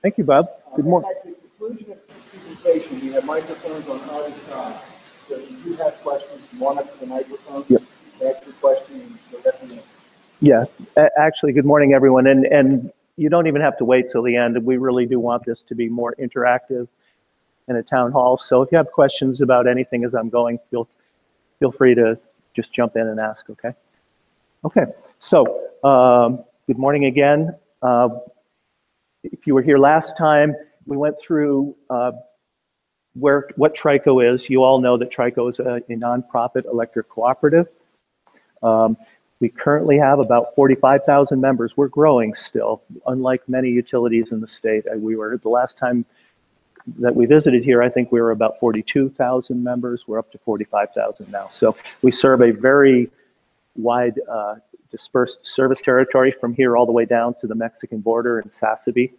Thank you, Bob. Good morning. At the conclusion of the presentation, we have microphones on either side. So if you have questions, come up to the microphone, Yep. ask your question, and we'll let them know. Yeah, actually, good morning, everyone. And you don't even have to wait till the end. We really do want this to be more interactive in a town hall. So if you have questions about anything as I'm going, feel free to just jump in and ask, okay? Okay, so good morning again. If you were here last time, we went through what TRICO is. You all know that TRICO is a nonprofit electric cooperative. We currently have about 45,000 members. We're growing still, unlike many utilities in the state. The last time that we visited here, I think we were about 42,000 members. We're up to 45,000 now. So we serve a very wide dispersed service territory from here all the way down to the Mexican border in Sassabee.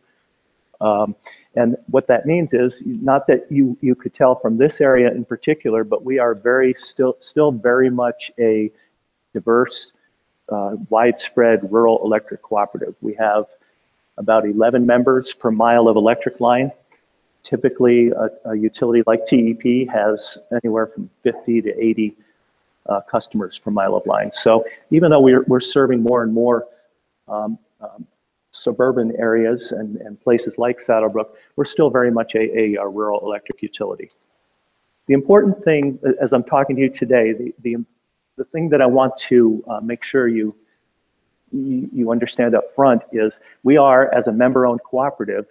And what that means is, not that you could tell from this area in particular, but we are still very much a diverse, widespread rural electric cooperative. We have about 11 members per mile of electric line. Typically, a utility like TEP has anywhere from 50 to 80 customers per mile of line. So even though we're serving more and more suburban areas and places like Saddlebrook, we're still very much a rural electric utility. The important thing, as I'm talking to you today, the thing that I want to make sure you understand up front is we are, as a member-owned cooperative,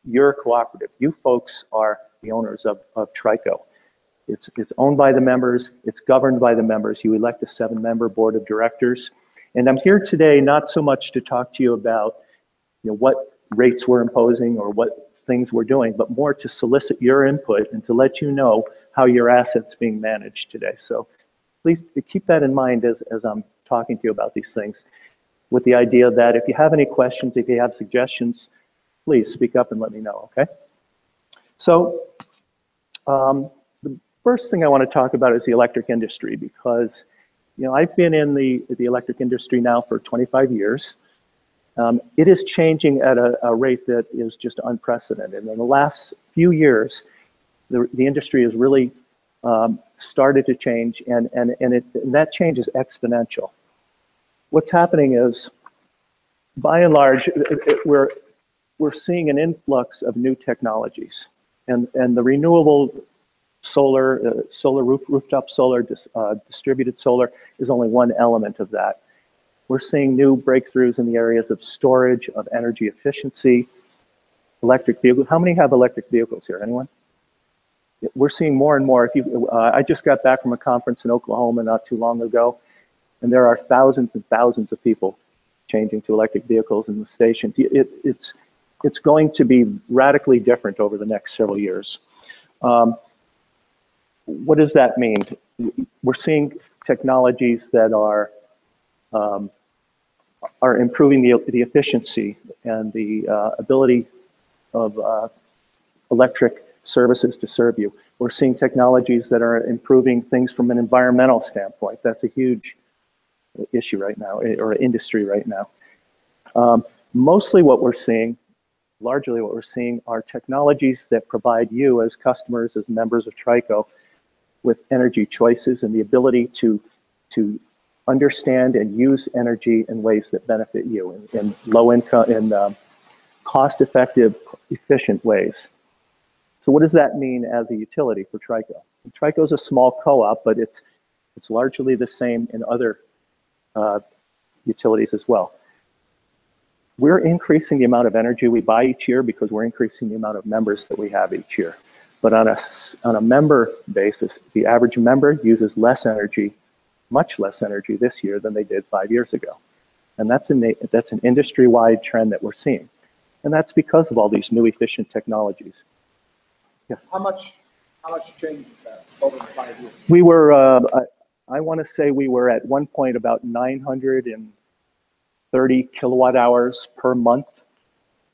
your cooperative. You folks are the owners of TRICO. It's owned by the members, it's governed by the members. You elect a 7-member board of directors. And I'm here today not so much to talk to you about what rates we're imposing or what things we're doing, but more to solicit your input and to let you know how your assets being managed today. So please keep that in mind as I'm talking to you about these things, with the idea that if you have any questions, if you have suggestions, please speak up and let me know, okay? So the first thing I want to talk about is the electric industry, because I've been in the electric industry now for 25 years. It is changing at a rate that is just unprecedented. In the last few years, the industry has really started to change, and that change is exponential. What's happening is, by and large, we're seeing an influx of new technologies, and the renewable solar, rooftop solar, distributed solar is only one element of that. We're seeing new breakthroughs in the areas of storage, of energy efficiency, electric vehicles. How many have electric vehicles here? Anyone? We're seeing more and more. I just got back from a conference in Oklahoma not too long ago, and there are thousands and thousands of people changing to electric vehicles in the stations. It's going to be radically different over the next several years. What does that mean? We're seeing technologies that are improving the efficiency and the ability of electric services to serve you. We're seeing technologies that are improving things from an environmental standpoint. That's a huge issue right now, or industry right now. Mostly what we're seeing, largely what we're seeing, are technologies that provide you as customers, as members of TRICO, with energy choices and the ability to understand and use energy in ways that benefit you in low income, in cost-effective, efficient ways. So what does that mean as a utility for TRICO? TRICO is a small co-op, but it's largely the same in other utilities as well. We're increasing the amount of energy we buy each year because we're increasing the amount of members that we have each year. But on a member basis, the average member uses less energy, much less energy this year than they did 5 years ago. And that's an industry-wide trend that we're seeing. And that's because of all these new efficient technologies. Yes. How much change is that over the 5 years? We were, I want to say we were at one point about 930 kilowatt hours per month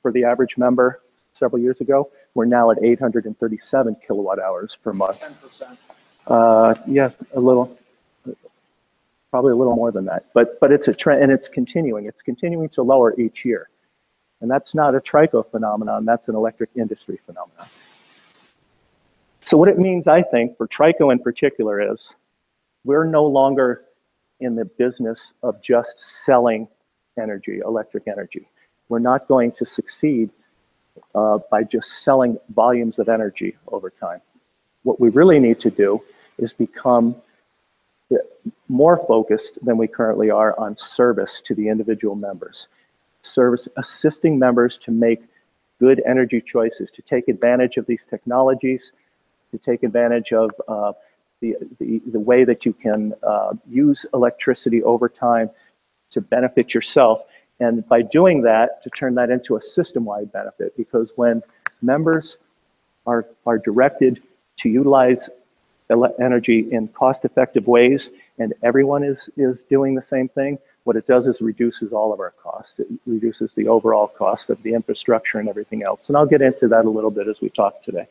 for the average member several years ago. We're now at 837 kilowatt hours per month. 10%. Yeah, probably a little more than that. But it's a trend, and it's continuing. It's continuing to lower each year. And that's not a TRICO phenomenon, that's an electric industry phenomenon. So what it means, I think, for TRICO in particular is we're no longer in the business of just selling energy, electric energy. We're not going to succeed by just selling volumes of energy over time. What we really need to do is become more focused than we currently are on service to the individual members. Service, assisting members to make good energy choices, to take advantage of these technologies, to take advantage of the way that you can use electricity over time to benefit yourself. And by doing that, to turn that into a system-wide benefit, because when members are directed to utilize energy in cost-effective ways, and everyone is doing the same thing, what it does is reduces all of our costs. It reduces the overall cost of the infrastructure and everything else. And I'll get into that a little bit as we talk today.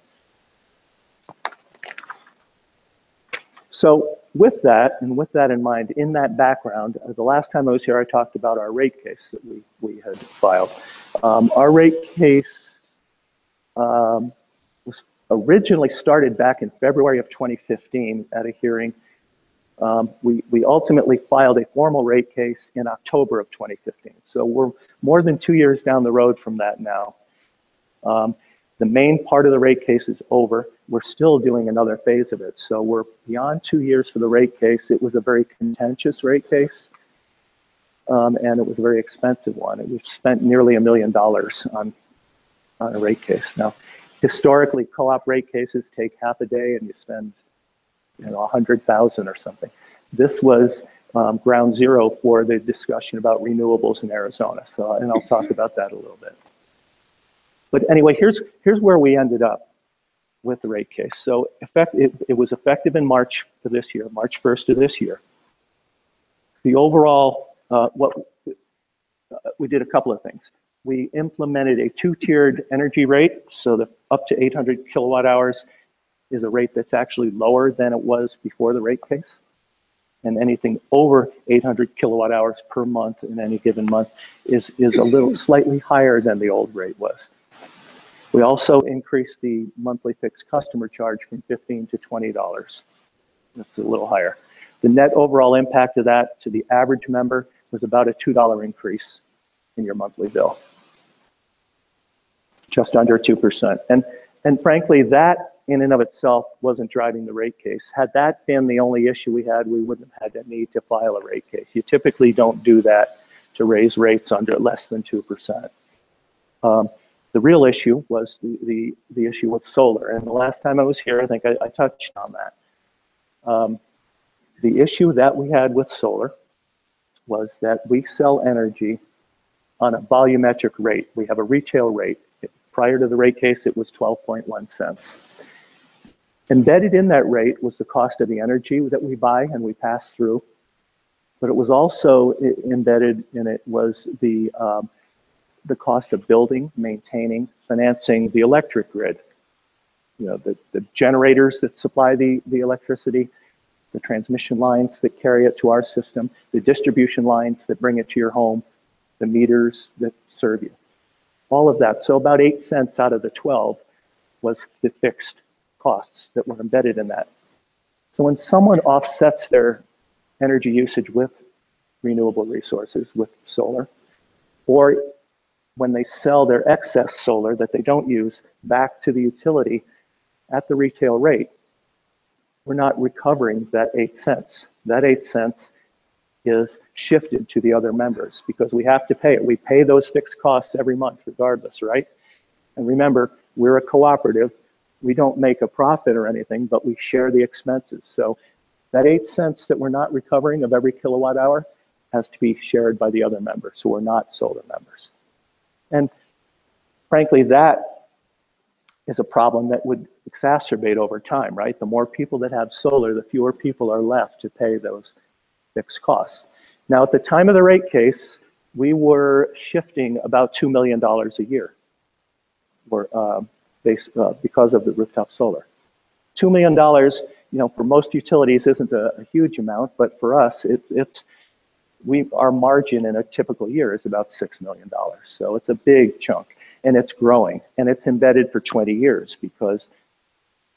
So with that, and with that in mind, in that background, the last time I was here, I talked about our rate case that we had filed. Our rate case was originally started back in February of 2015 at a hearing. We ultimately filed a formal rate case in October of 2015. So we're more than 2 years down the road from that now. The main part of the rate case is over. We're still doing another phase of it. So we're beyond 2 years for the rate case. It was a very contentious rate case, and it was a very expensive one. We've spent nearly $1 million on a rate case. Now, historically, co-op rate cases take half a day and you spend 100,000 or something. This was ground zero for the discussion about renewables in Arizona. So, and I'll talk about that a little bit. But anyway, here's where we ended up with the rate case. So it was effective in March of this year, March 1st of this year. The overall, we did a couple of things. We implemented a two-tiered energy rate, so the up to 800 kilowatt hours is a rate that's actually lower than it was before the rate case. And anything over 800 kilowatt hours per month in any given month is a little slightly higher than the old rate was. We also increased the monthly fixed customer charge from $15 to $20. That's a little higher. The net overall impact of that to the average member was about a $2 increase in your monthly bill. Just under 2%. And frankly, that in and of itself wasn't driving the rate case. Had that been the only issue we had, we wouldn't have had the need to file a rate case. You typically don't do that to raise rates under less than 2%. The real issue was the issue with solar. And the last time I was here, I think I touched on that. The issue that we had with solar was that we sell energy on a volumetric rate. We have a retail rate. Prior to the rate case, it was 12.1 cents. Embedded in that rate was the cost of the energy that we buy and we pass through. But it was also embedded in it was the cost of building, maintaining, financing the electric grid. You know, the generators that supply the electricity, the transmission lines that carry it to our system, the distribution lines that bring it to your home, the meters that serve you. All of that. So about 8 cents out of the 12 was the fixed costs that were embedded in that. So when someone offsets their energy usage with renewable resources, with solar, or when they sell their excess solar that they don't use back to the utility at the retail rate, we're not recovering that 8 cents. That 8 cents is shifted to the other members because we have to pay it. We pay those fixed costs every month regardless, right? And remember, we're a cooperative. We don't make a profit or anything, but we share the expenses. So that 8 cents that we're not recovering of every kilowatt hour has to be shared by the other members who are not solar members. And frankly, that is a problem that would exacerbate over time, right? The more people that have solar, the fewer people are left to pay those fixed costs. Now, at the time of the rate case, we were shifting about $2 million a year because of the rooftop solar. $2 million, you know, for most utilities isn't a huge amount, but for us, our margin in a typical year is about $6 million. So it's a big chunk, and it's growing, and it's embedded for 20 years because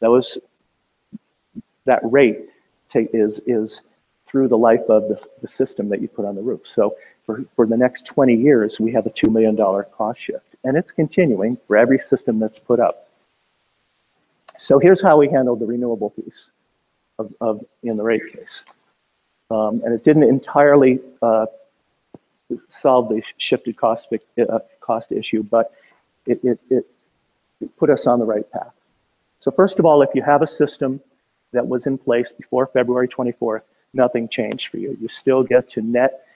that rate is through the life of the system that you put on the roof. So for the next 20 years, we have a $2 million cost shift, and it's continuing for every system that's put up. So here's how we handled the renewable piece in the rate case. And it didn't entirely solve the shifted cost issue, but it put us on the right path. So first of all, if you have a system that was in place before February 24th, nothing changed for you. You still get to net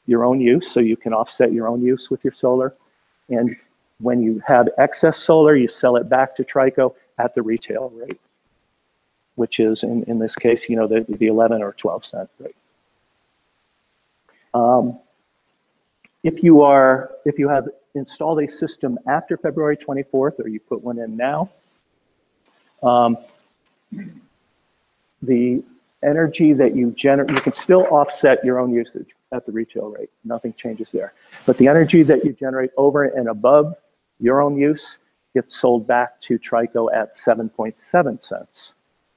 your own use, so you can offset your own use with your solar. And when you have excess solar, you sell it back to TRICO at the retail rate, which is in this case, you know, the 11 or 12 cent rate. If you have installed a system after February 24th, or you put one in now, the energy that you generate, you can still offset your own usage at the retail rate. Nothing changes there. But the energy that you generate over and above your own use gets sold back to TRICO at 7.7 cents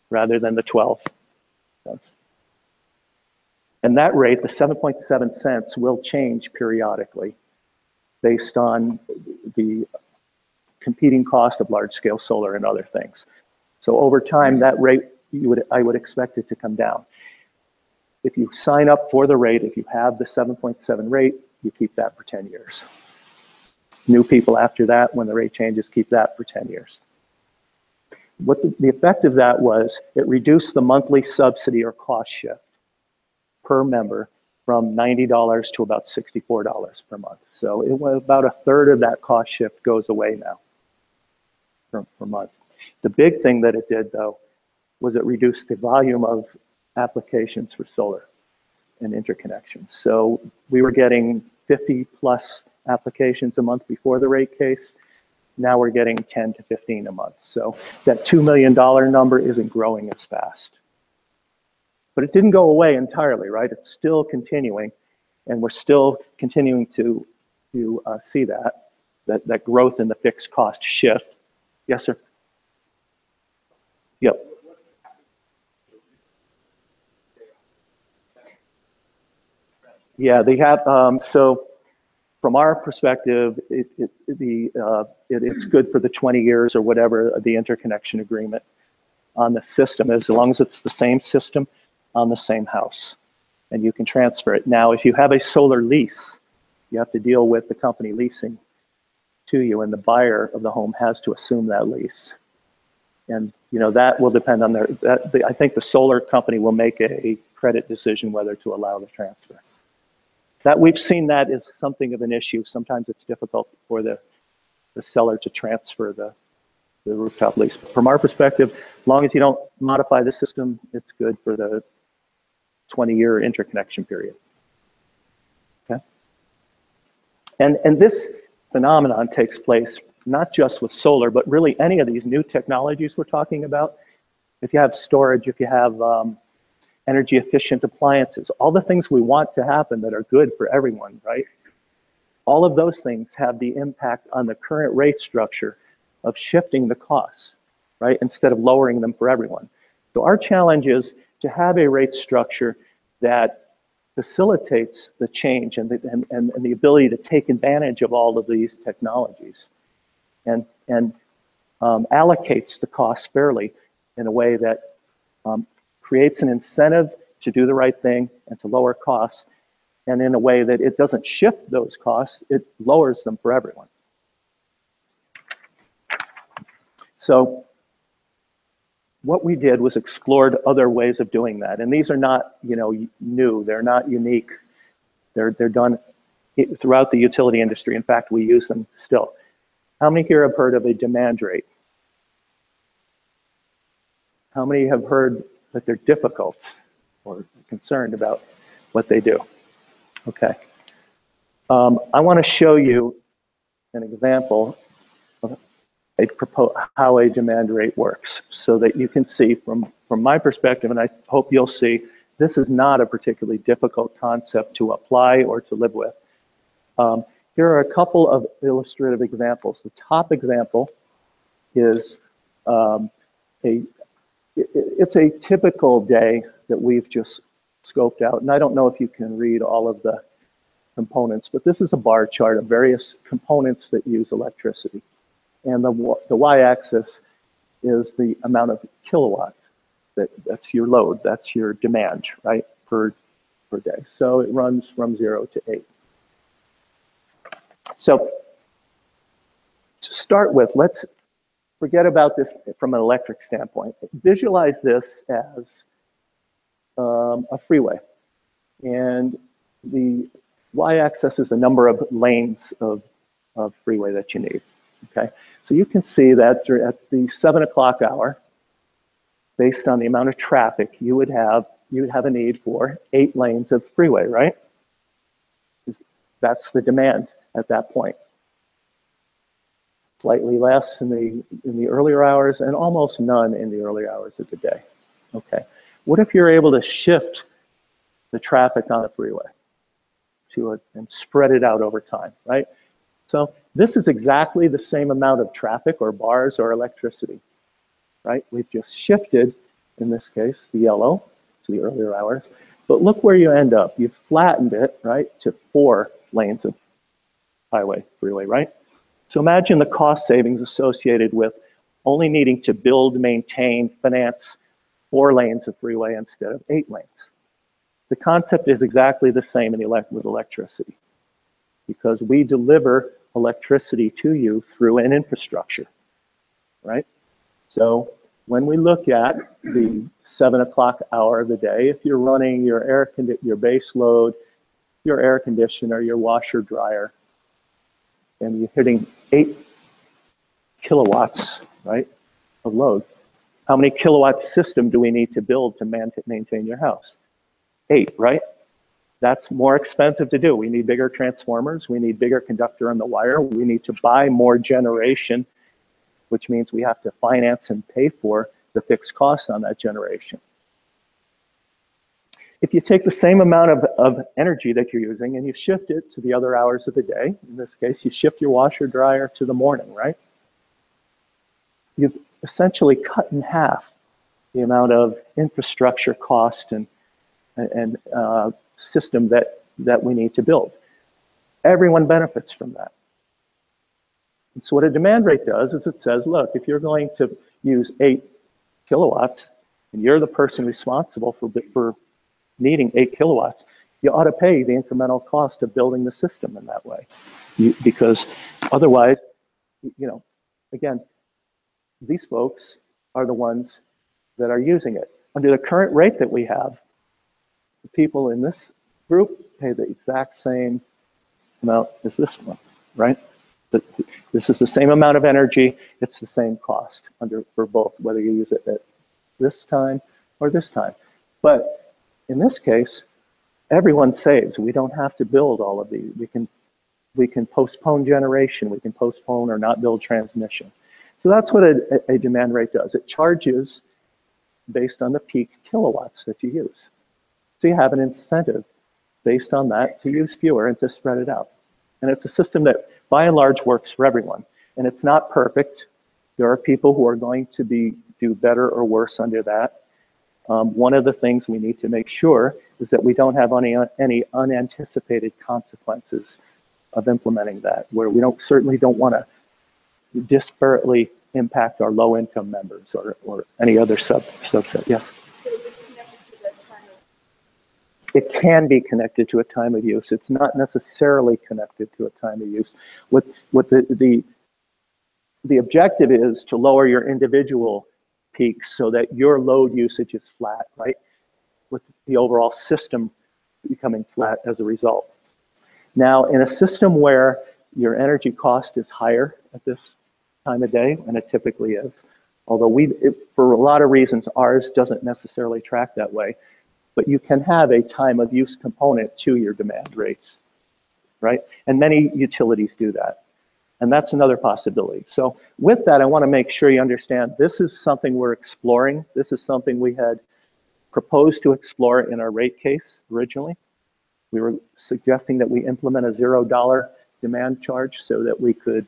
rather than the 12 cents. And that rate, the 7.7 cents, will change periodically based on the competing cost of large-scale solar and other things. So over time, that rate, I would expect it to come down. If you sign up for the rate, if you have the 7.7 rate, you keep that for 10 years. New people after that, when the rate changes, keep that for 10 years. What the effect of that was, it reduced the monthly subsidy or cost shift per member from $90 to about $64 per month. So it was about a third of that cost shift goes away now per month. The big thing that it did, though, was it reduced the volume of applications for solar and interconnections. So we were getting 50 plus applications a month before the rate case. Now we're getting 10 to 15 a month. So that $2 million number isn't growing as fast. But it didn't go away entirely, right? It's still continuing, and we're still continuing to see that growth in the fixed cost shift. Yes, sir? Yep. Yeah, they have, so from our perspective, it's good for the 20 years or whatever the interconnection agreement on the system is, as long as it's the same system on the same house, and you can transfer it. Now, if you have a solar lease, you have to deal with the company leasing to you, and the buyer of the home has to assume that lease. And you know, that will depend on I think the solar company will make a credit decision whether to allow the transfer. That we've seen that is something of an issue. Sometimes it's difficult for the seller to transfer the rooftop lease. From our perspective, as long as you don't modify the system, it's good for the 20-year interconnection period. Okay. And this phenomenon takes place not just with solar, but really any of these new technologies we're talking about. If you have storage, if you have energy efficient appliances, all the things we want to happen that are good for everyone, right? All of those things have the impact on the current rate structure of shifting the costs, right? Instead of lowering them for everyone. So our challenge is to have a rate structure that facilitates the change and the ability to take advantage of all of these technologies and allocates the costs fairly in a way that creates an incentive to do the right thing and to lower costs, and in a way that it doesn't shift those costs, it lowers them for everyone. So what we did was explored other ways of doing that, and these are not, you know, new. They're not unique. They're done throughout the utility industry. In fact, we use them still. How many here have heard of a demand rate? How many have heard that they're difficult or concerned about what they do? Okay. I want to show you an example of how a demand rate works so that you can see from my perspective, and I hope you'll see this is not a particularly difficult concept to apply or to live with. Here are a couple of illustrative examples. The top example is it's a typical day that we've just scoped out. And I don't know if you can read all of the components, but this is a bar chart of various components that use electricity. And the y-axis is the amount of kilowatts. That's your load, that's your demand, right, per day. So it runs from 0 to 8. So to start with, let's forget about this from an electric standpoint. Visualize this as a freeway. And the y-axis is the number of lanes of freeway that you need, okay? So you can see that at the 7 o'clock hour, based on the amount of traffic, you would have a need for 8 lanes of freeway, right? That's the demand at that point. Slightly less in the earlier hours and almost none in the earlier hours of the day. Okay. What if you're able to shift the traffic on the freeway and spread it out over time, right? So this is exactly the same amount of traffic or bars or electricity, right? We've just shifted, in this case, the yellow to the earlier hours. But look where you end up. You've flattened it, right, to 4 lanes of freeway, right? So imagine the cost savings associated with only needing to build, maintain, finance 4 lanes of freeway instead of 8 lanes. The concept is exactly the same with electricity, because we deliver electricity to you through an infrastructure, right? So when we look at the 7 o'clock hour of the day, if you're running your base load, your air conditioner, your washer dryer, and you're hitting 8 kilowatts, right, of load, how many kilowatt system do we need to build to maintain your house? 8, right? That's more expensive to do. We need bigger transformers. We need bigger conductor on the wire. We need to buy more generation, which means we have to finance and pay for the fixed cost on that generation. If you take the same amount of energy that you're using and you shift it to the other hours of the day, in this case, you shift your washer dryer to the morning, right? You've essentially cut in half the amount of infrastructure cost and system that we need to build. Everyone benefits from that. And so what a demand rate does is it says, look, if you're going to use 8 kilowatts and you're the person responsible for needing 8 kilowatts, you ought to pay the incremental cost of building the system in that way. Because otherwise, again, these folks are the ones that are using it. Under the current rate that we have, the people in this group pay the exact same amount as this one, right? This is the same amount of energy, it's the same cost for both, whether you use it at this time or this time. But in this case, everyone saves. We don't have to build all of these. We can postpone generation, we can postpone or not build transmission. So that's what a demand rate does. It charges based on the peak kilowatts that you use. So you have an incentive based on that to use fewer and to spread it out. And it's a system that by and large works for everyone. And it's not perfect. There are people who are going to do better or worse under that. One of the things we need to make sure is that we don't have any unanticipated consequences of implementing that, where we certainly don't want to disparately impact our low-income members or any other subset. Yeah. So is this connected to the time of? It can be connected to a time of use. It's not necessarily connected to a time of use. What the objective is to lower your individual peaks so that your load usage is flat, right? With the overall system becoming flat as a result. Now, in a system where your energy cost is higher at this time of day, and it typically is, although for a lot of reasons, ours doesn't necessarily track that way, but you can have a time of use component to your demand rates, right? And many utilities do that. And that's another possibility. So with that, I want to make sure you understand this is something we're exploring. This is something we had proposed to explore in our rate case originally. We were suggesting that we implement a $0 demand charge so that we could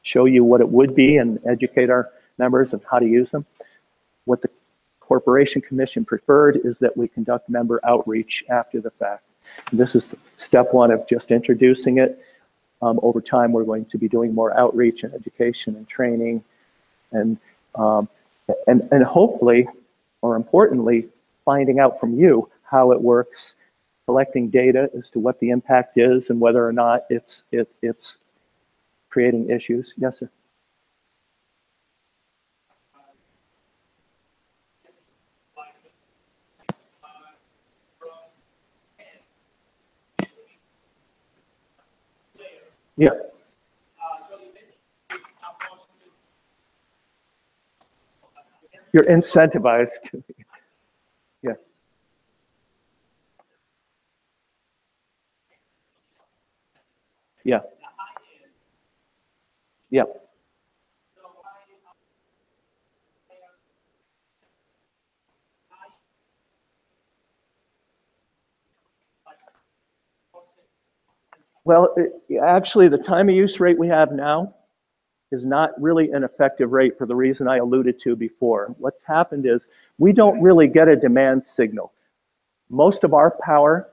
show you what it would be and educate our members of how to use them. What the Corporation Commission preferred is that we conduct member outreach after the fact. And this is step one of just introducing it. Over time, we're going to be doing more outreach and education and training, and hopefully, or importantly, finding out from you how it works, collecting data as to what the impact is and whether or not it's creating issues. Yes, sir. Yeah. You're incentivized to. Yeah. Yeah. Yeah. Well, actually, the time of use rate we have now is not really an effective rate for the reason I alluded to before. What's happened is we don't really get a demand signal. Most of our power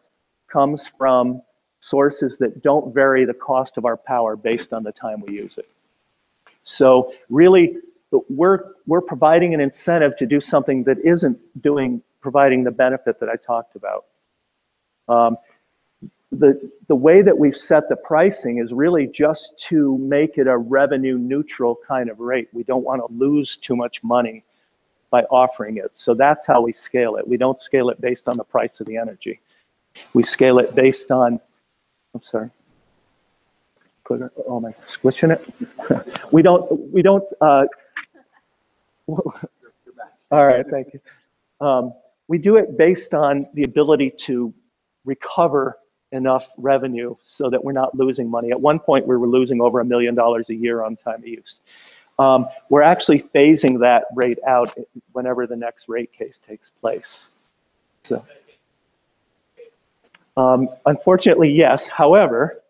comes from sources that don't vary the cost of our power based on the time we use it. So really, we're providing an incentive to do something that isn't providing the benefit that I talked about. The way that we've set the pricing is really just to make it a revenue neutral kind of rate. We don't want to lose too much money by offering it. So that's how we scale it. We don't scale it based on the price of the energy. We scale it based on, I'm sorry. Oh, am I squishing it? we don't, all right, thank you. We do it based on the ability to recover enough revenue so that we're not losing money. At one point, we were losing over $1 million a year on time of use. We're actually phasing that rate out whenever the next rate case takes place. So, unfortunately, yes. However,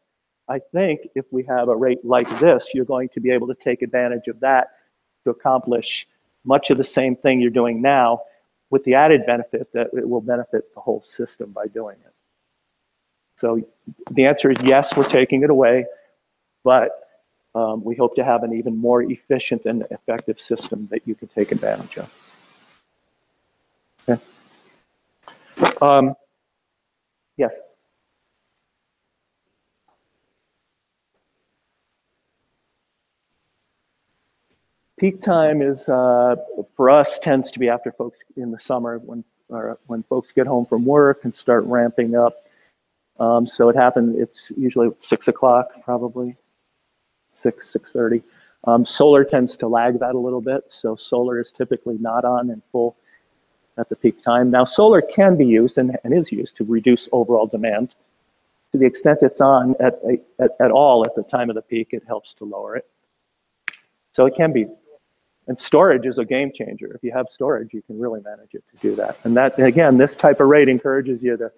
I think if we have a rate like this, you're going to be able to take advantage of that to accomplish much of the same thing you're doing now, with the added benefit that it will benefit the whole system by doing it. So the answer is yes, we're taking it away, but we hope to have an even more efficient and effective system that you can take advantage of. Okay. Yes. Peak time is, for us, tends to be after folks in the summer when folks get home from work and start ramping up. So it's usually 6 o'clock, probably, 6:30. Solar tends to lag that a little bit, so solar is typically not on in full at the peak time. Now, solar can be used and is used to reduce overall demand. To the extent it's on at all at the time of the peak, it helps to lower it. So it can be. And storage is a game changer. If you have storage, you can really manage it to do that. And that, again, this type of rate encourages you to,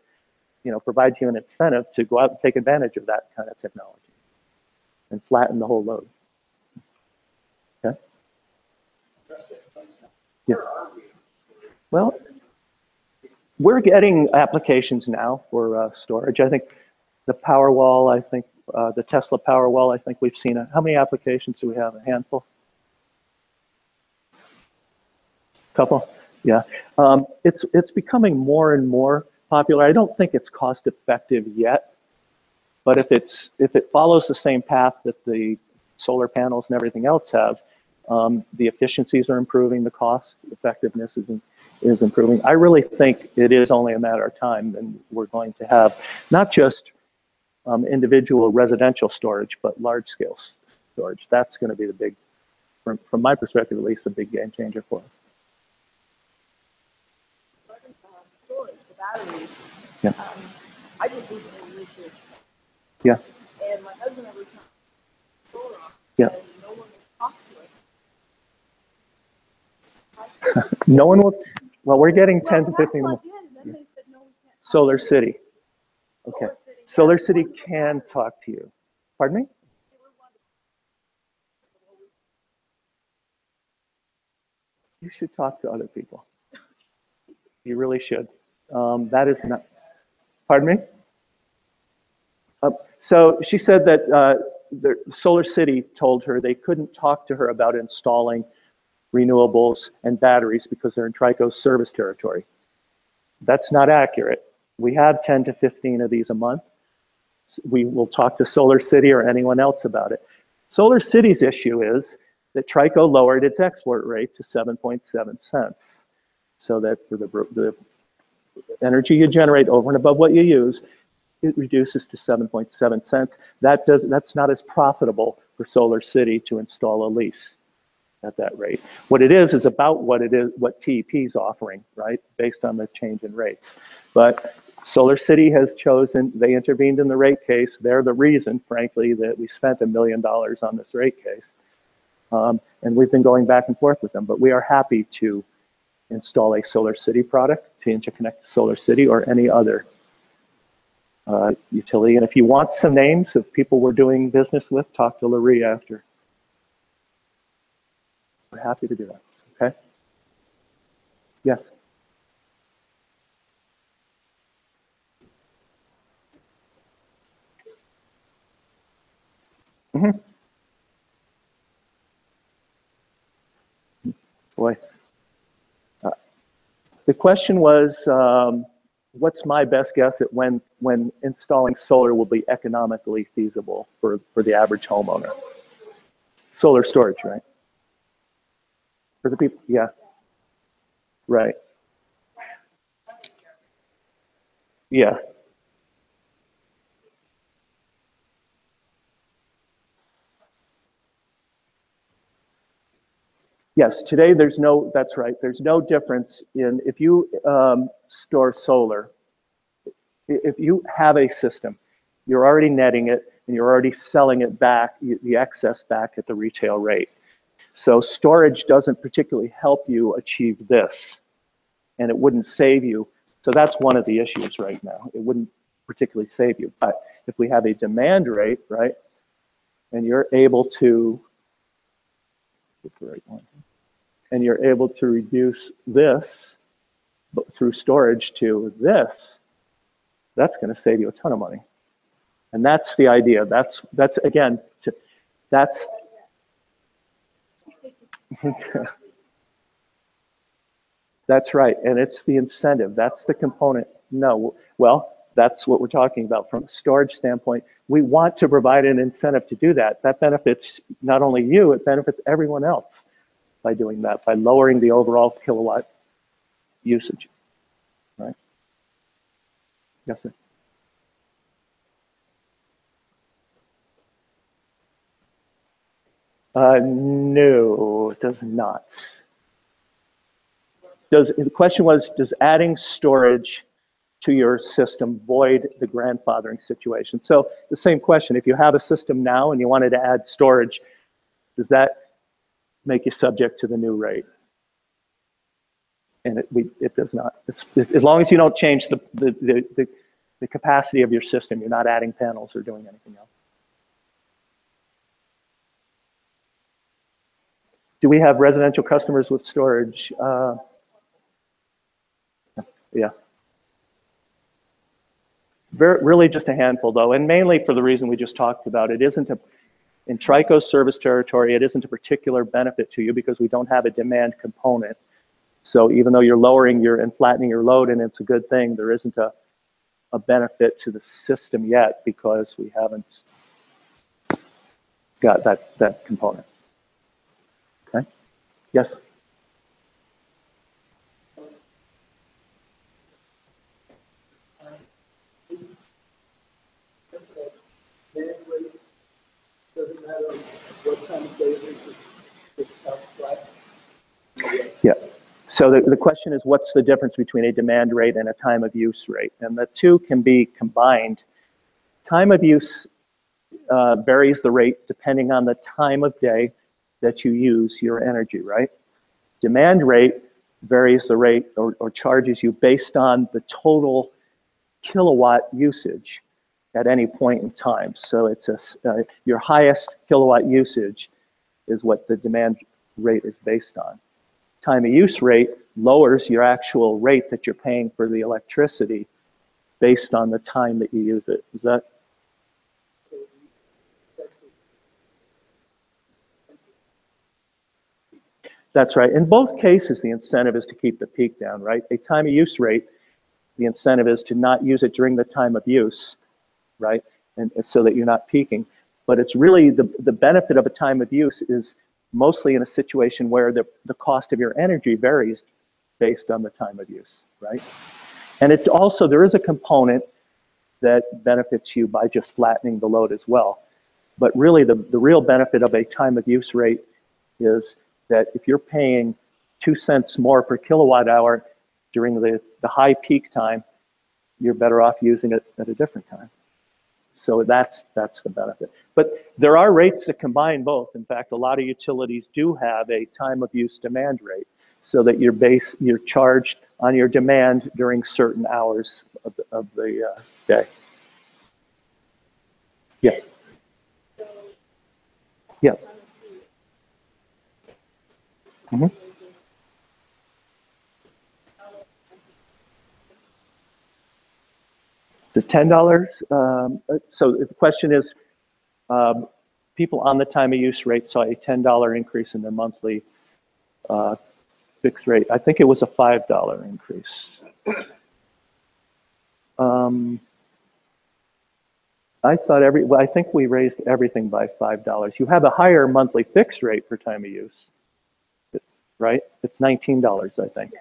provides you an incentive to go out and take advantage of that kind of technology and flatten the whole load. Okay? Yeah. Well, we're getting applications now for storage. I think the Powerwall, the Tesla Powerwall, I think we've seen how many applications do we have? A handful? Couple? Yeah. It's becoming more and more popular. I don't think it's cost effective yet, but if it follows the same path that the solar panels and everything else have, the efficiencies are improving, the cost effectiveness is improving. I really think it is only a matter of time, and we're going to have not just individual residential storage, but large scale storage. That's going to be the big, from my perspective at least, the big game changer for us. Batteries. Yeah. I just recently used it. Yeah. And my husband every time solar on, yeah. and no one will talk to it. No one will. Well, we're getting Well, 10 to that's 15 what more. I did, and then they said, no, we can't. Solar City. Okay. Solar City, Solar yeah. City can talk to you. Pardon me? They were wonderful. You should talk to other people. You really should. That is not, pardon me? So she said that the Solar City told her they couldn't talk to her about installing renewables and batteries because they're in TRICO's service territory. That's not accurate. We have 10 to 15 of these a month. We will talk to Solar City or anyone else about it. Solar City's issue is that TRICO lowered its export rate to 7.7 cents. So that for the energy you generate over and above what you use, it reduces to 7.7 cents. That's not as profitable for Solar City to install a lease at that rate. What it is about what it is, what TEP is offering, right, based on the change in rates. But Solar City has chosen, they intervened in the rate case. They're the reason, frankly, that we spent $1 million on this rate case. And we've been going back and forth with them, but we are happy to install a Solar City product to interconnect to Solar City or any other utility. And if you want some names of people we're doing business with, talk to Larry after. We're happy to do that, okay? Yes? Mm-hmm. Boy. The question was, what's my best guess at when installing solar will be economically feasible for the average homeowner? Solar storage, right? For the people, yeah. Right. Yeah. Yes, today there's no, that's right, there's no difference in, if you store solar, if you have a system, you're already netting it and you're already selling it back, the excess back at the retail rate. So storage doesn't particularly help you achieve this, and it wouldn't save you. So that's one of the issues right now. It wouldn't particularly save you. But if we have a demand rate, right, and you're able to, get the right one, and you're able to reduce this through storage to this, that's going to save you a ton of money. And that's the idea. That's again, that's that's right. And it's the incentive. That's the component. No, well, that's what we're talking about from a storage standpoint. We want to provide an incentive to do that. That benefits not only you, it benefits everyone else by doing that, by lowering the overall kilowatt usage, right? Yes, sir. No, it does not. The question was, does adding storage to your system void the grandfathering situation? So the same question, if you have a system now and you wanted to add storage, does that make you subject to the new rate? And it does not. As long as you don't change the capacity of your system, you're not adding panels or doing anything else. Do we have residential customers with storage? Yeah. Really just a handful though, and mainly for the reason we just talked about. It isn't in TRICO's service territory, it isn't a particular benefit to you because we don't have a demand component. So even though you're lowering and flattening your load and it's a good thing, there isn't a benefit to the system yet because we haven't got that component. Okay, yes? Doesn't matter what time of day it is, it's flat. Yeah. So the question is, what's the difference between a demand rate and a time of use rate? And the two can be combined. Time of use varies the rate depending on the time of day that you use your energy, right? Demand rate varies the rate or charges you based on the total kilowatt usage at any point in time. So it's your highest kilowatt usage is what the demand rate is based on. Time of use rate lowers your actual rate that you're paying for the electricity based on the time that you use it. Is that? That's right. In both cases, the incentive is to keep the peak down, right? A time of use rate, the incentive is to not use it during the time of use, right? And so that you're not peaking. But it's really the benefit of a time of use is mostly in a situation where the cost of your energy varies based on the time of use, right? And it also, there is a component that benefits you by just flattening the load as well. But really the real benefit of a time of use rate is that if you're paying 2 cents more per kilowatt hour during the high peak time, you're better off using it at a different time. So that's the benefit. But there are rates that combine both. In fact, a lot of utilities do have a time of use demand rate so that you're charged on your demand during certain hours of the day. Yes. Yes. Mm-hmm. The $10, so the question is, people on the time of use rate saw a $10 increase in their monthly fixed rate. I think it was a $5 increase. I think we raised everything by $5. You have a higher monthly fixed rate for time of use, right? It's $19, I think.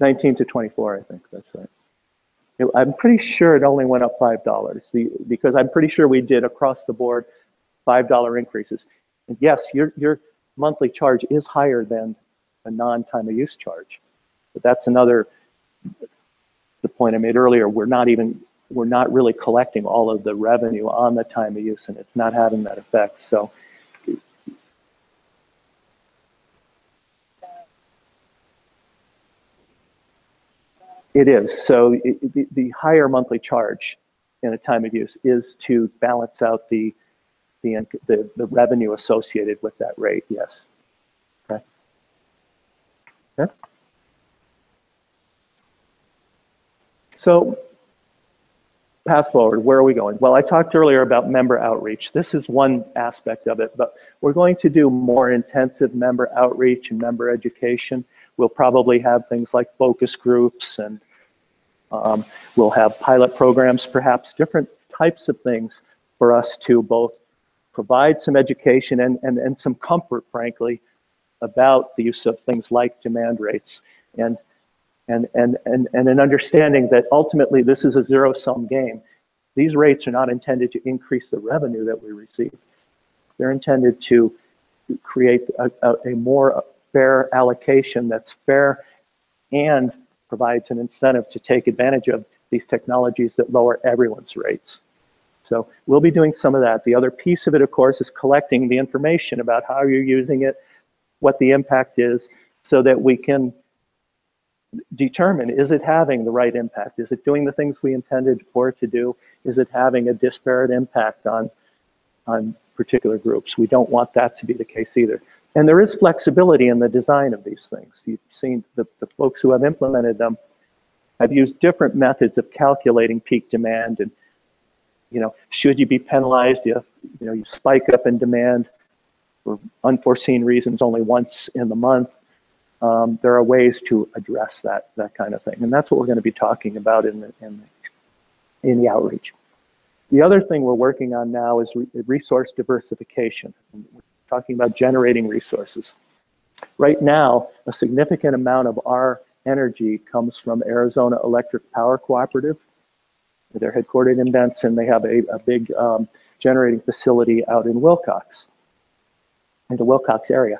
$19 to $24, I think, that's right. I'm pretty sure it only went up $5 because I'm pretty sure we did across the board $5 increases. And yes, your monthly charge is higher than a non-time of use charge. But that's the point I made earlier. We're not really collecting all of the revenue on the time of use, and it's not having that effect. So it is. So the higher monthly charge in a time of use is to balance out the revenue associated with that rate. Yes. Okay. Okay. So path forward, where are we going? Well, I talked earlier about member outreach. This is one aspect of it, but we're going to do more intensive member outreach and member education. We'll probably have things like focus groups, and we'll have pilot programs, perhaps different types of things for us to both provide some education and some comfort, frankly, about the use of things like demand rates and an understanding that ultimately this is a zero-sum game. These rates are not intended to increase the revenue that we receive. They're intended to create a more fair allocation that's fair and provides an incentive to take advantage of these technologies that lower everyone's rates. So we'll be doing some of that. The other piece of it, of course, is collecting the information about how you're using it, what the impact is, so that we can determine, is it having the right impact? Is it doing the things we intended for it to do? Is it having a disparate impact on particular groups? We don't want that to be the case either. And there is flexibility in the design of these things. You've seen the folks who have implemented them have used different methods of calculating peak demand. And should you be penalized if you spike up in demand for unforeseen reasons only once in the month? There are ways to address that kind of thing, and that's what we're going to be talking about in the outreach. The other thing we're working on now is resource diversification. We're talking about generating resources. Right now, a significant amount of our energy comes from Arizona Electric Power Cooperative. They're headquartered in Benson. They have a big generating facility out in Wilcox, in the Wilcox area.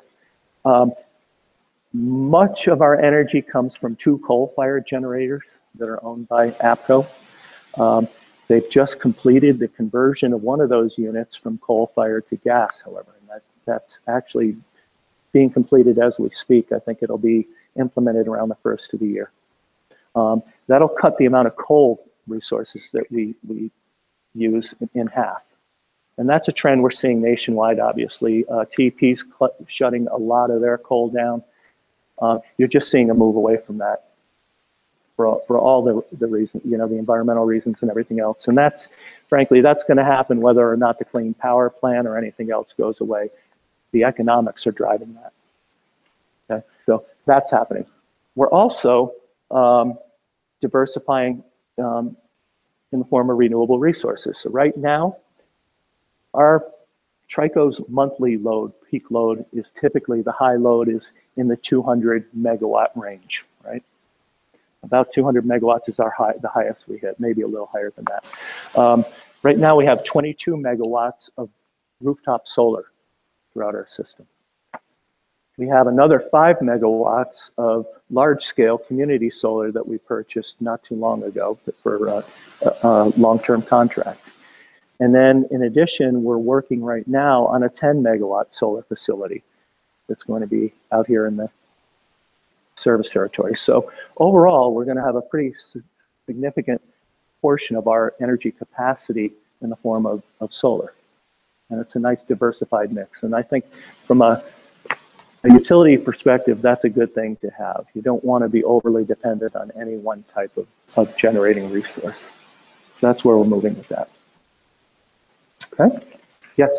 Much of our energy comes from 2 coal-fired generators that are owned by APCO. They've just completed the conversion of one of those units from coal-fired to gas, however, and that's actually being completed as we speak. I think it'll be implemented around the first of the year. That'll cut the amount of coal resources that we use in half. And that's a trend we're seeing nationwide, obviously. TP's shutting a lot of their coal down. You're just seeing a move away from that for all the reasons, you know, the environmental reasons and everything else. And that's, frankly, that's going to happen whether or not the Clean Power Plan or anything else goes away. The economics are driving that. Okay, so that's happening. We're also diversifying in the form of renewable resources. So right now, our TRICO's monthly load, peak load, is typically, the high load is in the 200 megawatt range, right? About 200 megawatts is the highest we hit, maybe a little higher than that. Right now we have 22 megawatts of rooftop solar throughout our system. We have another 5 megawatts of large-scale community solar that we purchased not too long ago for a long-term contract. And then in addition, we're working right now on a 10 megawatt solar facility that's going to be out here in the service territory. So overall, we're going to have a pretty significant portion of our energy capacity in the form of solar. And it's a nice diversified mix. And I think from a utility perspective, that's a good thing to have. You don't want to be overly dependent on any one type of generating resource. So that's where we're moving with that. Okay? Yes?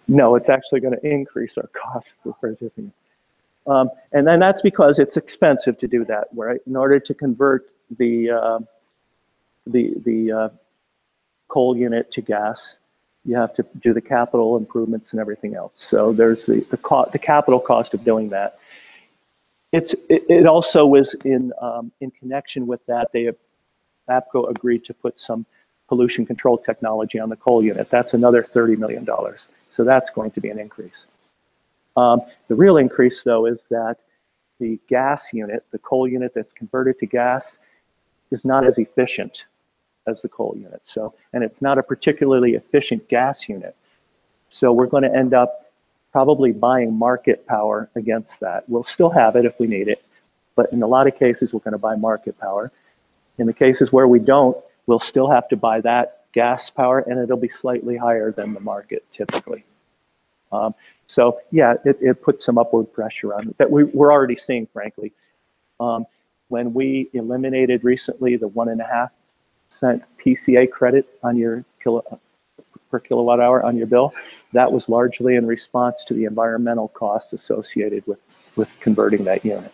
No, it's actually going to increase our cost for purchasing it. And then that's because it's expensive to do that, right? In order to convert the coal unit to gas, you have to do the capital improvements and everything else. So there's the capital cost of doing that. It also was in connection with that. APCO agreed to put some pollution control technology on the coal unit. That's another $30 million. So that's going to be an increase. The real increase, though, is that the gas unit, the coal unit that's converted to gas, is not as efficient as the coal unit. So, and it's not a particularly efficient gas unit. So we're going to end up probably buying market power against that. We'll still have it if we need it, but in a lot of cases, we're going to buy market power. In the cases where we don't, we'll still have to buy that gas power, and it'll be slightly higher than the market typically. So yeah, it puts some upward pressure on it that we're already seeing, frankly. When we eliminated recently the 1.5 cent PCA credit on your per kilowatt hour on your bill, that was largely in response to the environmental costs associated with converting that unit.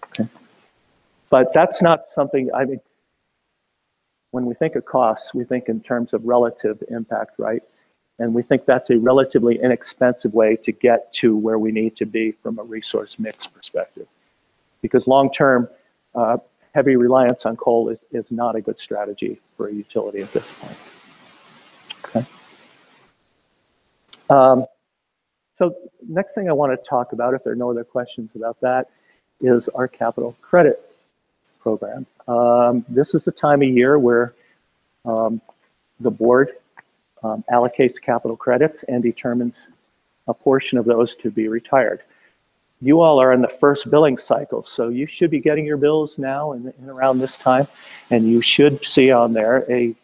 Okay. But that's not something, I mean, when we think of costs, we think in terms of relative impact, right? And we think that's a relatively inexpensive way to get to where we need to be from a resource mix perspective. Because long-term, heavy reliance on coal is not a good strategy for a utility at this point. Okay. So next thing I want to talk about, if there are no other questions about that, is our capital credit program. This is the time of year where the board allocates capital credits and determines a portion of those to be retired. You all are in the first billing cycle, so you should be getting your bills now and around this time, and you should see on there a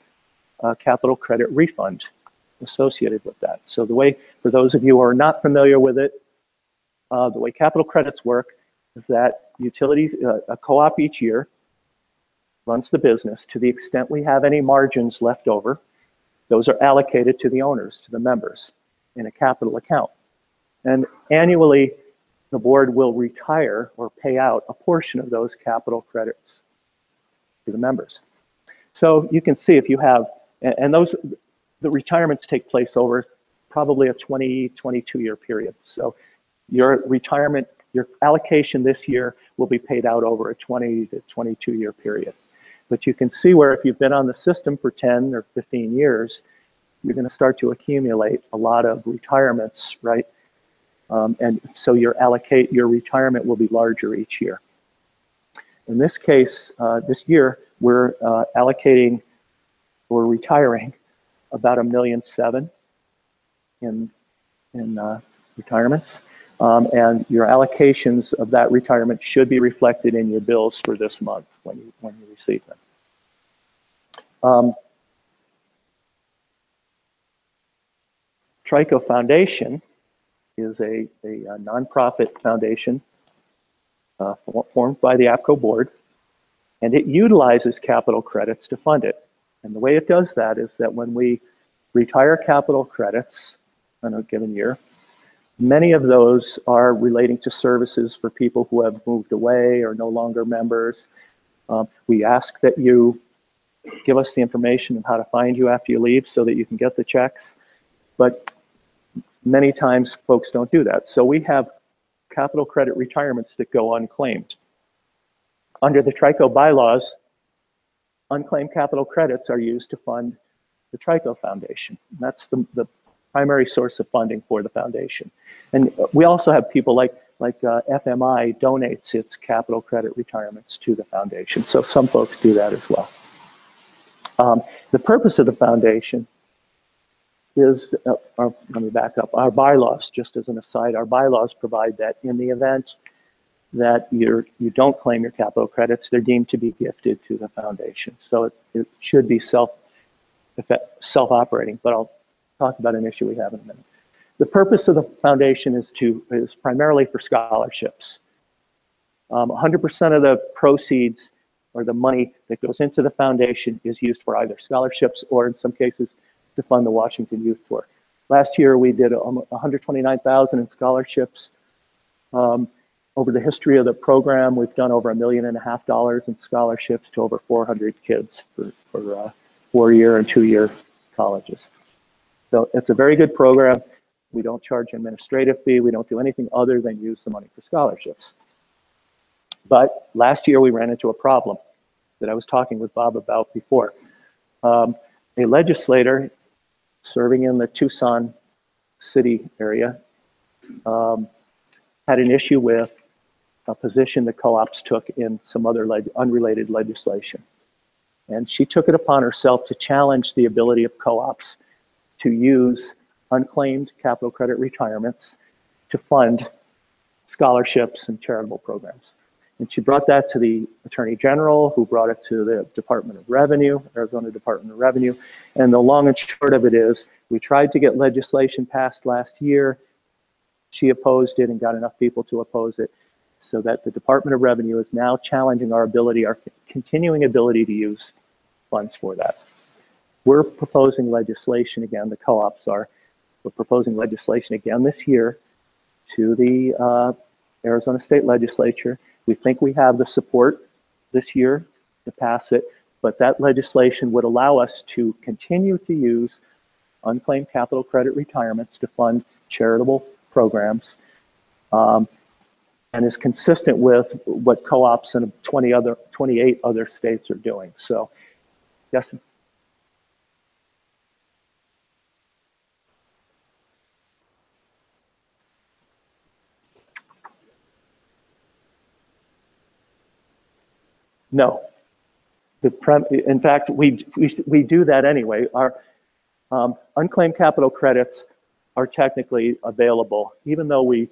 capital credit refund associated with that. So the way, for those of you who are not familiar with it, the way capital credits work is that utilities, a co-op each year runs the business. To the extent we have any margins left over, those are allocated to the owners, to the members, in a capital account. And annually, the board will retire or pay out a portion of those capital credits to the members. So you can see if you have, and the retirements take place over probably a 22-year period. So your retirement, your allocation this year will be paid out over a 20 to 22 year period. But you can see where if you've been on the system for 10 or 15 years, you're going to start to accumulate a lot of retirements, right? And so your retirement will be larger each year. In this case, this year, we're retiring about $1.7 million in retirements. And your allocations of that retirement should be reflected in your bills for this month when you receive them. TRICO Foundation is a nonprofit foundation formed by the APCO board, and it utilizes capital credits to fund it. And the way it does that is that when we retire capital credits in a given year, many of those are relating to services for people who have moved away or no longer members. We ask that you give us the information of how to find you after you leave so that you can get the checks. But many times folks don't do that. So we have capital credit retirements that go unclaimed. Under the TRICO bylaws, unclaimed capital credits are used to fund the TRICO Foundation. That's the primary source of funding for the foundation. And we also have people like FMI donates its capital credit retirements to the foundation. So some folks do that as well. The purpose of the foundation is, let me back up, our bylaws, just as an aside, our bylaws provide that in the event that you don't claim your capital credits, they're deemed to be gifted to the foundation. So it should be self-operating, but I'll talk about an issue we have in a minute. The purpose of the foundation is primarily for scholarships. 100% of the proceeds or the money that goes into the foundation is used for either scholarships or in some cases to fund the Washington Youth Tour. Last year we did $129,000 in scholarships. Over the history of the program, we've done over $1.5 million in scholarships to over 400 kids for 4-year and 2-year colleges. So it's a very good program. We don't charge an administrative fee. We don't do anything other than use the money for scholarships. But last year we ran into a problem that I was talking with Bob about before. A legislator serving in the Tucson city area had an issue with a position the co-ops took in some other unrelated legislation. And she took it upon herself to challenge the ability of co-ops to use unclaimed capital credit retirements to fund scholarships and charitable programs. And she brought that to the Attorney General, who brought it to the Department of Revenue, Arizona Department of Revenue. And the long and short of it is, we tried to get legislation passed last year. She opposed it and got enough people to oppose it so that the Department of Revenue is now challenging our continuing ability to use funds for that. We're proposing legislation again, the co-ops are. We're proposing legislation again this year to the Arizona State Legislature. We think we have the support this year to pass it, but that legislation would allow us to continue to use unclaimed capital credit retirements to fund charitable programs, and is consistent with what co-ops in 28 other states are doing. So, yes. No. In fact, we do that anyway. Our unclaimed capital credits are technically available, even though we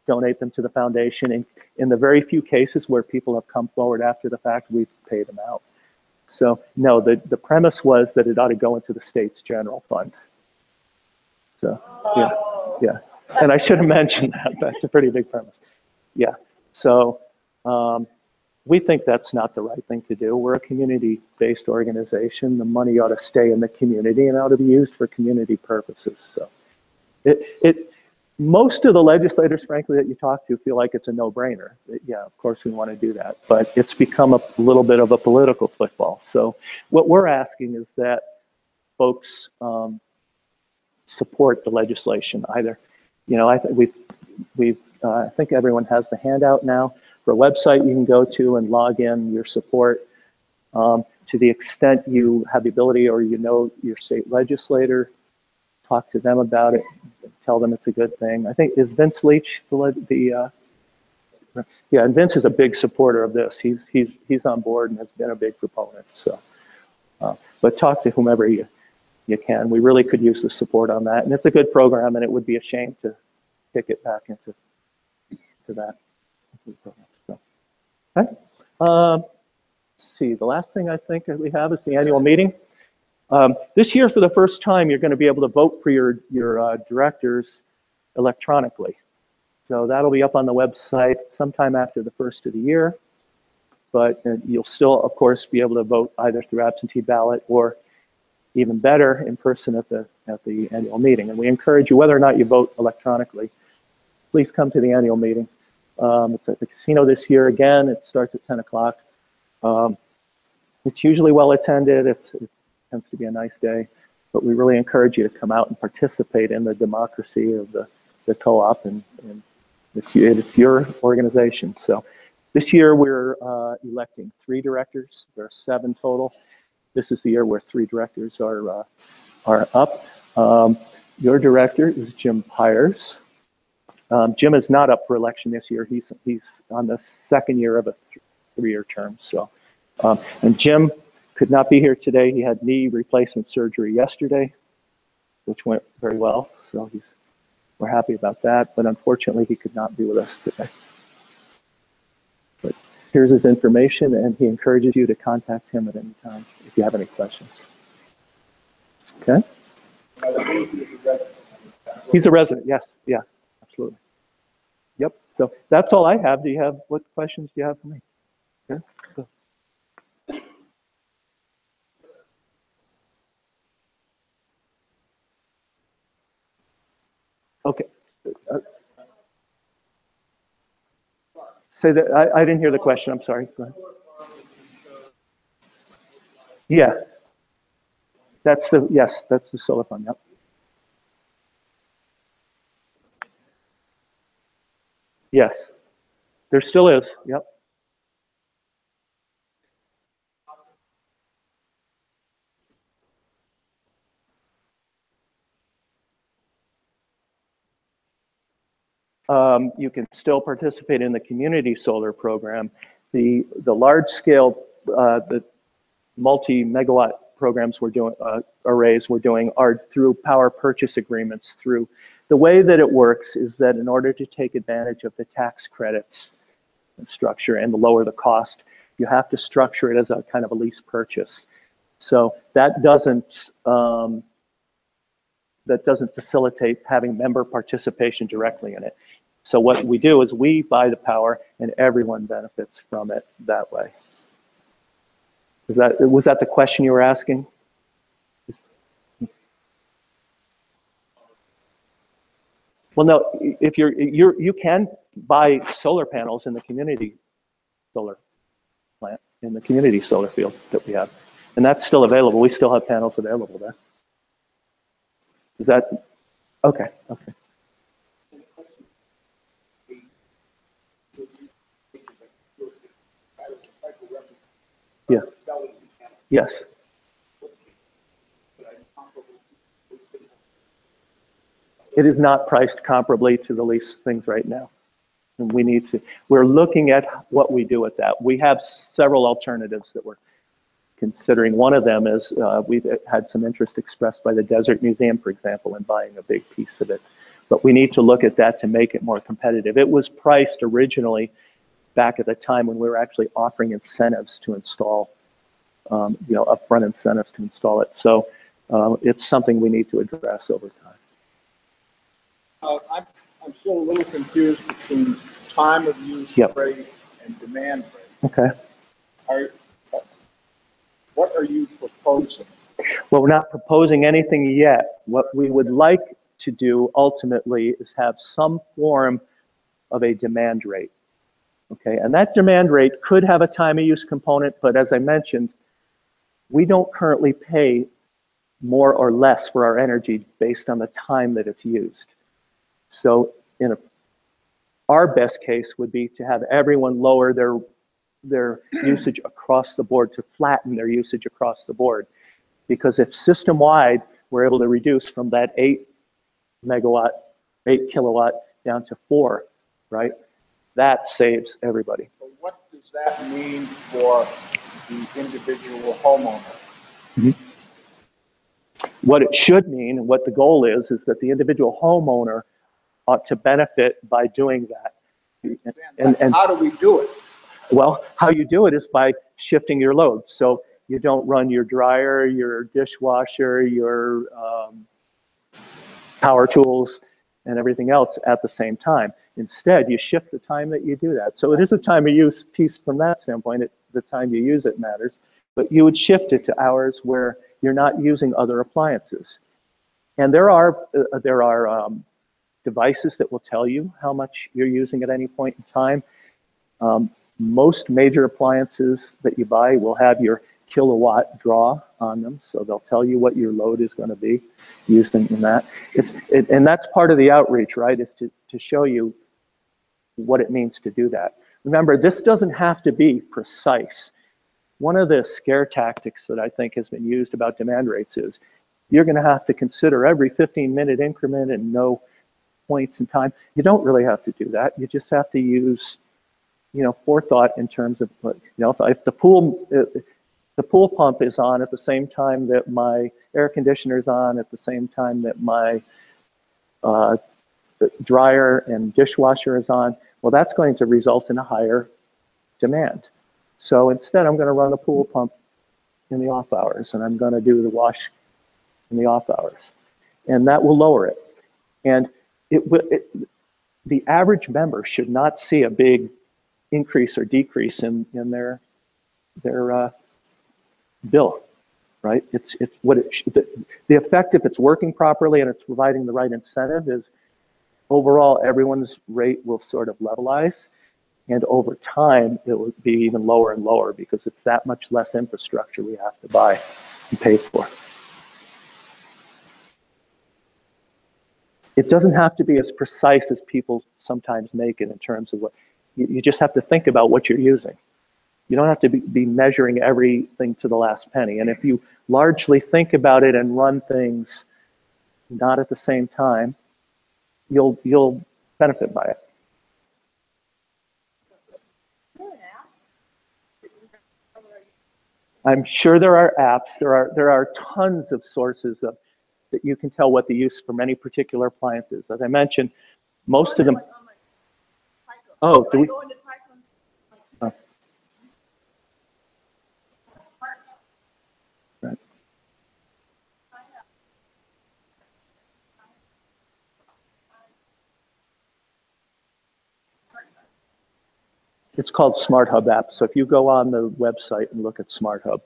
donate them to the foundation. And in the very few cases where people have come forward after the fact, we've paid them out. So no, the premise was that it ought to go into the state's general fund. So yeah. And I should have mentioned that. That's a pretty big premise. Yeah. So we think that's not the right thing to do. We're a community-based organization. The money ought to stay in the community and ought to be used for community purposes. So most of the legislators, frankly, that you talk to feel like it's a no-brainer. Yeah, of course we want to do that, but it's become a little bit of a political football. So what we're asking is that folks support the legislation. Either, I think I think everyone has the handout now for a website you can go to and log in your support. To the extent you have the ability or you know your state legislator, talk to them about it, tell them it's a good thing. I think, is Vince Leach yeah, and Vince is a big supporter of this. He's on board and has been a big proponent. So, but talk to whomever you can. We really could use the support on that, and it's a good program, and it would be a shame to kick it back into that. So, okay. Let's see. The last thing I think that we have is the annual meeting. This year, for the first time, you're going to be able to vote for your directors electronically. So that'll be up on the website sometime after the first of the year. But you'll still, of course, be able to vote either through absentee ballot or even better in person at the annual meeting. And we encourage you, whether or not you vote electronically, please come to the annual meeting. It's at the casino this year again. It starts at 10 o'clock. It's usually well attended. It tends to be a nice day. But we really encourage you to come out and participate in the democracy of the co-op, and it's your organization. So this year we're electing 3 directors. There are 7 total. This is the year where 3 directors are up. Your director is Jim Pyers. Jim is not up for election this year. He's on the 2nd year of a 3-year term. So, and Jim could not be here today. He had knee replacement surgery yesterday, which went very well. So we're happy about that, but unfortunately he could not be with us today. But here's his information, and he encourages you to contact him at any time if you have any questions. Okay? He's a resident, yes, yeah, absolutely. Yep, so that's all I have. What questions do you have for me? Okay, go. Okay. Say that. I didn't hear the question. I'm sorry. Go ahead. Yeah. That's the solar fund. Yep. Yes. There still is. Yep. You can still participate in the community solar program. The large scale, the multi-megawatt programs we're doing, arrays we're doing, are through power purchase agreements. Through the way that it works is that in order to take advantage of the tax credits structure and to lower the cost, you have to structure it as a kind of a lease purchase. So that doesn't facilitate having member participation directly in it. So what we do is we buy the power and everyone benefits from it that way. Was that the question you were asking? Well, no, if you can buy solar panels in the community solar plant, in the community solar field that we have. And that's still available. We still have panels available there. Is that, okay, okay. Yeah. Yes. It is not priced comparably to the lease things right now. And we're looking at what we do with that. We have several alternatives that we're considering. One of them is we've had some interest expressed by the Desert Museum, for example, in buying a big piece of it. But we need to look at that to make it more competitive. It was priced originally back at the time when we were actually offering incentives to install, upfront incentives to install it. So it's something we need to address over time. I'm still a little confused between time of use rate and demand rate. Okay. What are you proposing? Well, we're not proposing anything yet. What we would like to do ultimately is have some form of a demand rate. Okay, and that demand rate could have a time of use component, but as I mentioned, we don't currently pay more or less for our energy based on the time that it's used. So in Our best case would be to have everyone lower their usage across the board, to flatten their usage across the board. Because if system-wide we're able to reduce from that 8 kilowatt down to 4, right? That saves everybody. So what does that mean for the individual homeowner? Mm-hmm. What it should mean, and what the goal is that the individual homeowner ought to benefit by doing that. And how do we do it? Well, how you do it is by shifting your load. So you don't run your dryer, your dishwasher, your power tools, and everything else at the same time. Instead, you shift the time that you do that. So it is a time of use piece from that standpoint. The time you use it matters. But you would shift it to hours where you're not using other appliances. And there are devices that will tell you how much you're using at any point in time. Most major appliances that you buy will have your kilowatt draw on them, so they'll tell you what your load is going to be using in that. And that's part of the outreach, right, is to show you what it means to do that. Remember, this doesn't have to be precise. One of the scare tactics that I think has been used about demand rates is you're going to have to consider every 15-minute increment and know points in time. You don't really have to do that. You just have to use, forethought in terms of, if the pool pump is on at the same time that my air conditioner is on, at the same time that my dryer and dishwasher is on, well, that's going to result in a higher demand. So instead, I'm going to run the pool pump in the off hours, and I'm going to do the wash in the off hours. And that will lower it. And the average member should not see a big increase or decrease in their bill, right? The effect, if it's working properly and it's providing the right incentive, is overall everyone's rate will sort of levelize, and over time it will be even lower and lower because it's that much less infrastructure we have to buy and pay for. It doesn't have to be as precise as people sometimes make it in terms of what, you just have to think about what you're using. You don't have to be measuring everything to the last penny. And if you largely think about it and run things not at the same time, you'll benefit by it. I'm sure there are apps. There are tons of sources that you can tell what the use from any particular appliance is. As I mentioned, most of them. Oh, do we? Oh. Right. It's called Smart Hub app. So if you go on the website and look at Smart Hub.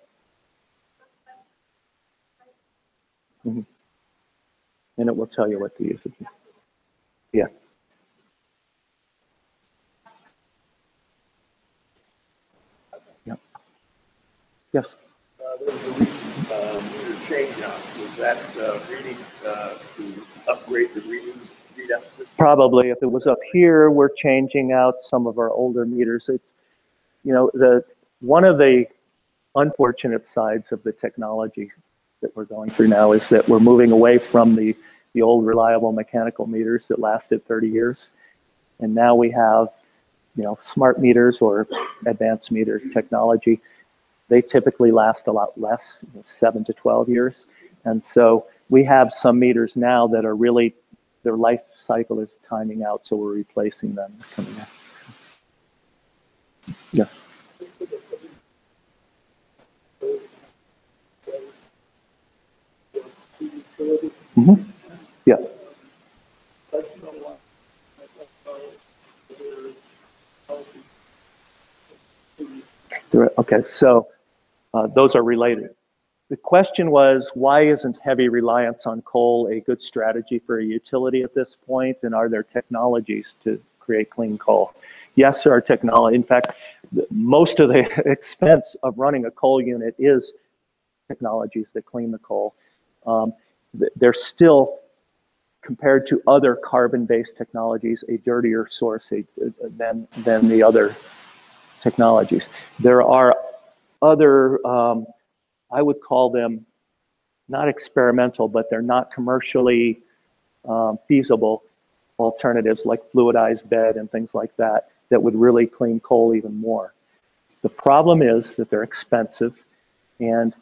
Mm-hmm. And it will tell you what to use it. Yeah. Yep. Yes. There was a recent meter change out. Was that reading to upgrade the read out system? Probably. If it was up here, we're changing out some of our older meters. It's, one of the unfortunate sides of the technology that we're going through now is that we're moving away from the old reliable mechanical meters that lasted 30 years. And now we have, smart meters or advanced meter technology. They typically last a lot less, 7 to 12 years. And so we have some meters now that are really, their life cycle is timing out, so we're replacing them coming in. Yes. Mm-hmm. Yeah. Okay, so those are related. The question was, why isn't heavy reliance on coal a good strategy for a utility at this point? And are there technologies to create clean coal? Yes, there are technology. In fact, most of the expense of running a coal unit is technologies that clean the coal. They're still compared to other carbon-based technologies, a dirtier source than the other technologies. There are other, I would call them not experimental, but they're not commercially feasible alternatives like fluidized bed and things like that that would really clean coal even more. The problem is that they're expensive, and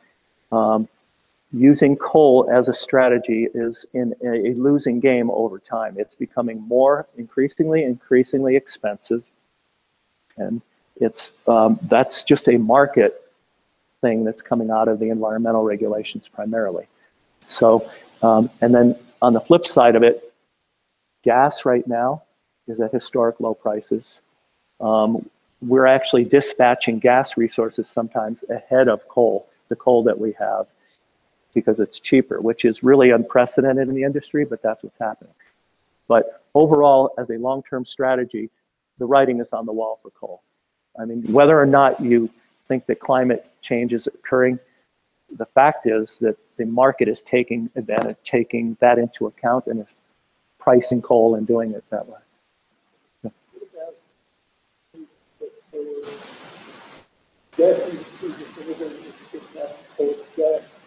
using coal as a strategy is in a losing game over time. It's becoming increasingly expensive, and it's that's just a market thing that's coming out of the environmental regulations primarily. So, and then on the flip side of it, gas right now is at historic low prices. We're actually dispatching gas resources sometimes ahead of coal, the coal that we have, because it's cheaper, which is really unprecedented in the industry, but that's what's happening. But overall, as a long-term strategy, the writing is on the wall for coal. I mean, whether or not you think that climate change is occurring, the fact is that the market is taking that into account and is pricing coal and doing it that way.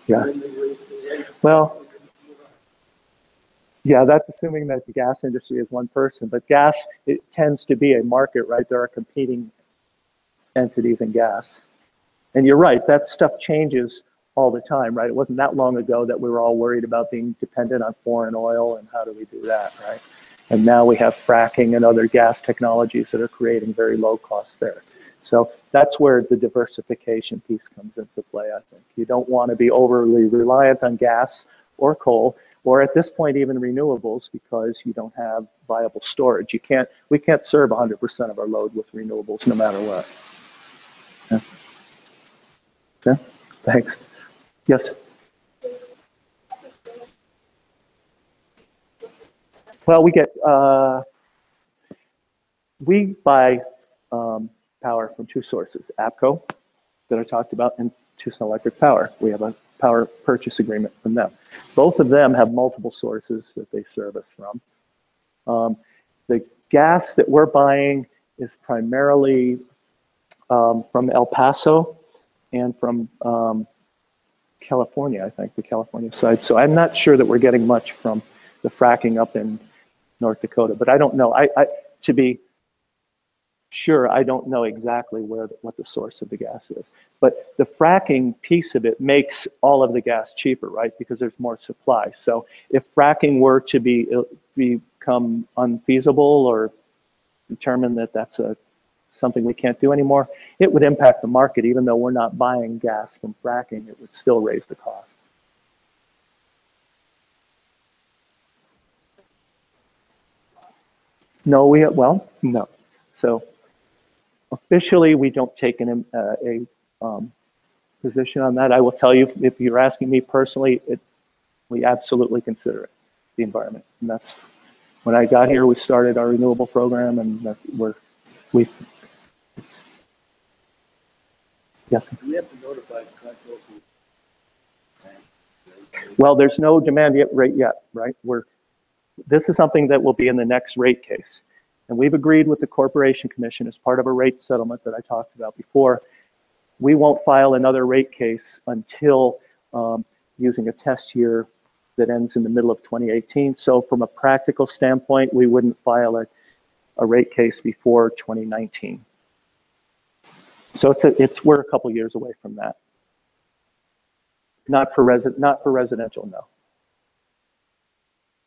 Yeah. Well, yeah, that's assuming that the gas industry is one person, but gas, it tends to be a market, right? There are competing entities in gas. And you're right, that stuff changes all the time, right? It wasn't that long ago that we were all worried about being dependent on foreign oil and how do we do that, right? And now we have fracking and other gas technologies that are creating very low costs there. So that's where the diversification piece comes into play, I think. You don't want to be overly reliant on gas or coal, or at this point even renewables, because you don't have viable storage. We can't serve 100% of our load with renewables no matter what. Yeah. Yeah. Thanks. Yes. Well, we buy power from two sources: APCO, that I talked about, and Tucson Electric Power. We have a power purchase agreement from them. Both of them have multiple sources that they service from. The gas that we're buying is primarily from El Paso and from California, I think, the California side. So I'm not sure that we're getting much from the fracking up in North Dakota, but I don't know. To be sure, I don't know exactly what the source of the gas is. But the fracking piece of it makes all of the gas cheaper, right? Because there's more supply. So if fracking were to become unfeasible or determine that that's something we can't do anymore, it would impact the market. Even though we're not buying gas from fracking, it would still raise the cost. No, no. So officially, we don't take a position on that. I will tell you, if you're asking me personally, we absolutely consider it, the environment. And that's, when I got here, we started our renewable program, and yes. Do we have to notify TRICO? Well, there's no demand rate yet, right? This is something that will be in the next rate case. And we've agreed with the Corporation Commission as part of a rate settlement that I talked about before. We won't file another rate case until using a test year that ends in the middle of 2018. So from a practical standpoint, we wouldn't file a rate case before 2019. So we're a couple years away from that. Not for residential, no.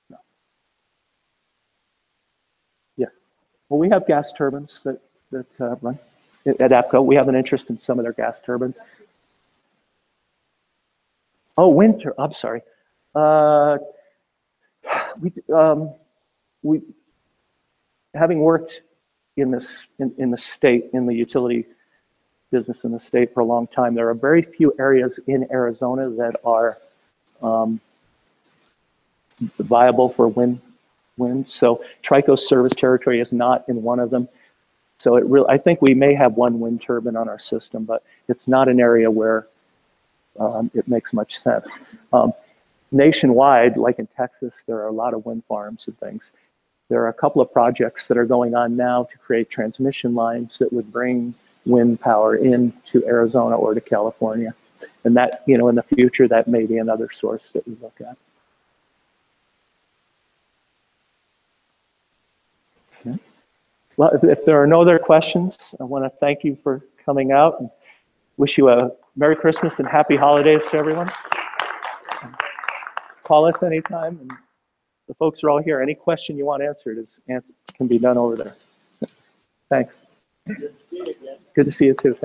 No. Yeah. Well, we have gas turbines that run at APCO. We have an interest in some of their gas turbines. Oh, winter. I'm sorry. We having worked in the state, in the utility business in the state for a long time, there are very few areas in Arizona that are viable for wind. So TRICO's service territory is not in one of them. So I think we may have one wind turbine on our system, but it's not an area where it makes much sense. nationwide, like in Texas, there are a lot of wind farms and things. There are a couple of projects that are going on now to create transmission lines that would bring wind power into Arizona or to California. And that, you know, in the future, that may be another source that we look at. Okay. Well, if there are no other questions, I want to thank you for coming out and wish you a Merry Christmas and Happy Holidays to everyone. Call us anytime, and the folks are all here. Any question you want answered can be done over there. Thanks. Good to see you too.